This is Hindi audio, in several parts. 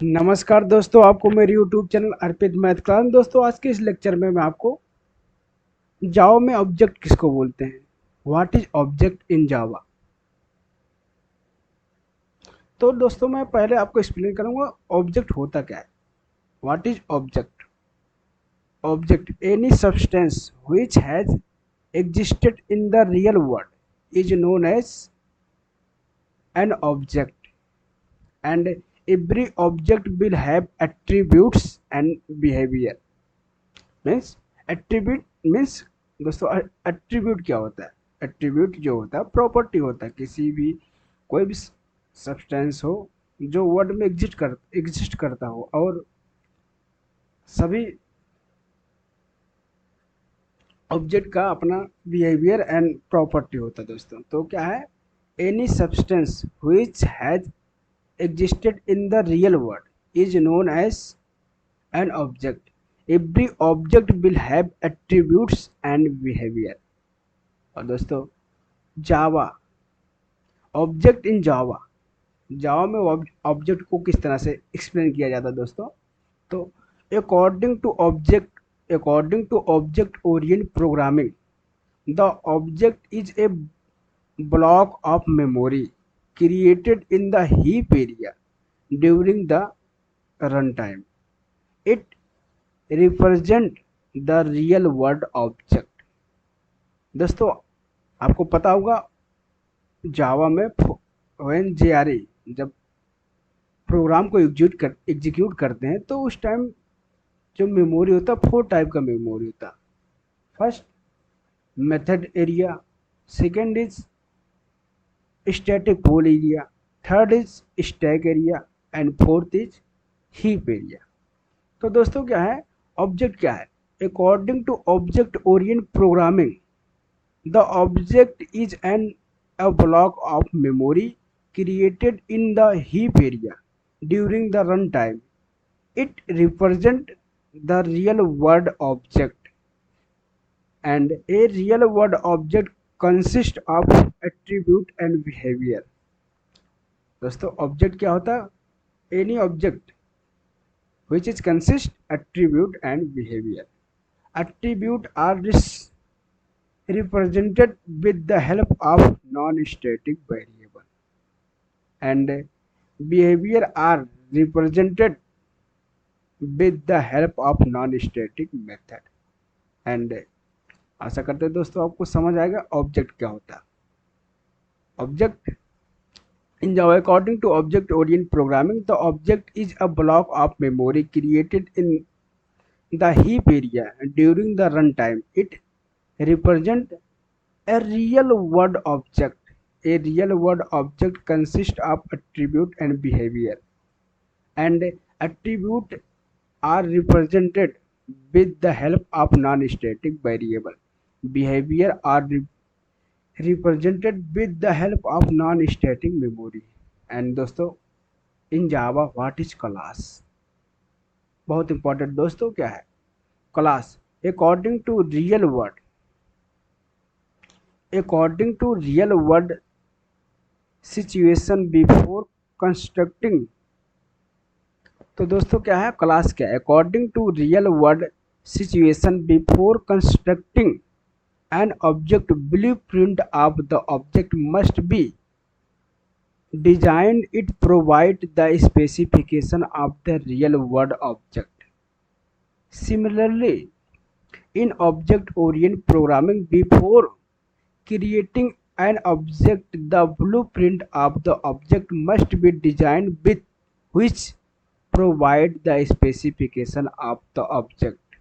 नमस्कार दोस्तों, आपको मेरे यूट्यूब चैनल अर्पित मैथ क्लास। दोस्तों, आज के इस लेक्चर में मैं आपको जावा में ऑब्जेक्ट किसको बोलते हैं, व्हाट इज ऑब्जेक्ट इन जावा। तो दोस्तों, मैं पहले आपको एक्सप्लेन करूंगा ऑब्जेक्ट होता क्या है। What is object? Object any substance which has existed in the real world is known as an object, and every object will have attributes and behavior। Means attribute means दोस्तों, एट्रीब्यूट क्या होता है? एट्रीब्यूट जो होता है प्रॉपर्टी होता है किसी भी कोई भी सब्सटेंस हो जो वर्ड में एग्जिस्ट करता हो, और सभी ऑब्जेक्ट का अपना बिहेवियर एंड प्रॉपर्टी होता है दोस्तों। तो क्या है? Any substance which has existed in the real world is known as an object। Every object will have attributes and behavior। और दोस्तों, जावा ऑब्जेक्ट इन जावा, जावा में ऑब्जेक्ट को किस तरह से एक्सप्लेन किया जाता है दोस्तों? तो according to object orient programming, the object is a block of memory created in the heap area during the runtime। It represent the real world object। दोस्तों, आपको पता होगा जावा में when JRE जब प्रोग्राम को एग्जीक्यूट करते हैं तो उस टाइम जो मेमोरी होता है 4 टाइप का मेमोरी होता है। First method area, second is static pool area, third is stack area, and fourth is heap area. तो दोस्तों, क्या है ऑब्जेक्ट? क्या है? According to object orient programming, the object is a block of memory created in the heap area during the runtime। It represents the real world object, and a real world object consists of attribute and behavior। दोस्तों, ऑब्जेक्ट क्या होता है? Any object which is consist attribute and behavior। Attribute are represented with the help of non-static variable, and behavior are represented with the help of non-static method। and आशा करते हैं दोस्तों आपको समझ आएगा ऑब्जेक्ट क्या होता है। Object in Java, according to object oriented programming, the object is a block of memory created in the heap area during the runtime। It represents a real world object। A real world object consists of attribute and behavior, and attribute are represented with the help of non-static variable। Behavior are represented with the help of non-static memory। and दोस्तों, in Java what is class? बहुत इंपॉर्टेंट दोस्तों, क्या है class? According to real word, according to real world situation before constructing। तो दोस्तों, क्या है क्लास? क्या है? According to real world situation before constructing an object, blueprint of the object must be designed. It provide the specification of the real world object. Similarly, in object orient programming, before creating an object, the blueprint of the object must be designed with which provide the specification of the object।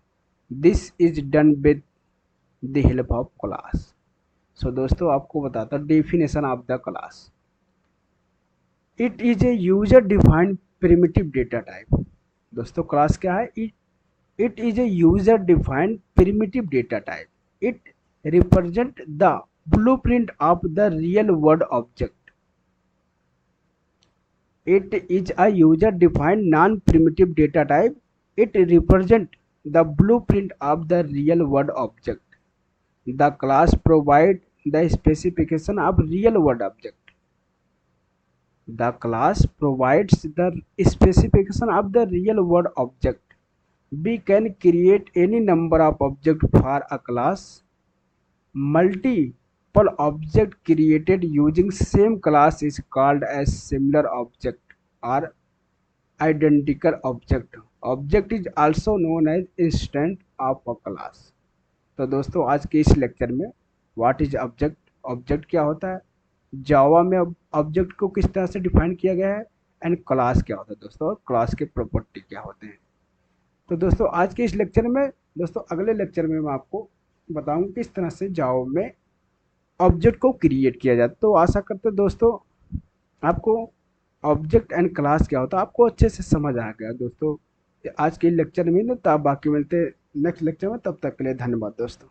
This is done with the help of class। so दोस्तों, आपको बताता definition of the class. It is a user defined primitive data type. दोस्तों, क्लास क्या है? It is a user defined primitive data type। It represents the blueprint of the real world object। It is a user defined non primitive data type। It represents the blueprint of the real world object। The class provides the specification of real world object। The class provides the specification of the real world object. We can create any number of objects for a class. Multiple object created using same class is called as similar object or identical object. Object is also known as instance of a class. तो दोस्तों आज के इस लेक्चर में व्हाट इज ऑब्जेक्ट, ऑब्जेक्ट क्या होता है, जावा में ऑब्जेक्ट को किस तरह से डिफाइन किया गया है, एंड क्लास क्या होता है दोस्तों, और क्लास के प्रॉपर्टी क्या होते हैं। तो दोस्तों आज के इस लेक्चर में, दोस्तों अगले लेक्चर में मैं आपको बताऊंगा किस तरह से जावा में ऑब्जेक्ट को क्रिएट किया जाता है। तो आशा करते हैं दोस्तों आपको ऑब्जेक्ट एंड क्लास क्या होता है आपको अच्छे से समझ आ गया दोस्तों आज के लेक्चर में। तो आप बाकी मिलते नेक्स्ट लेक्चर में, तब तक के लिए धन्यवाद दोस्तों।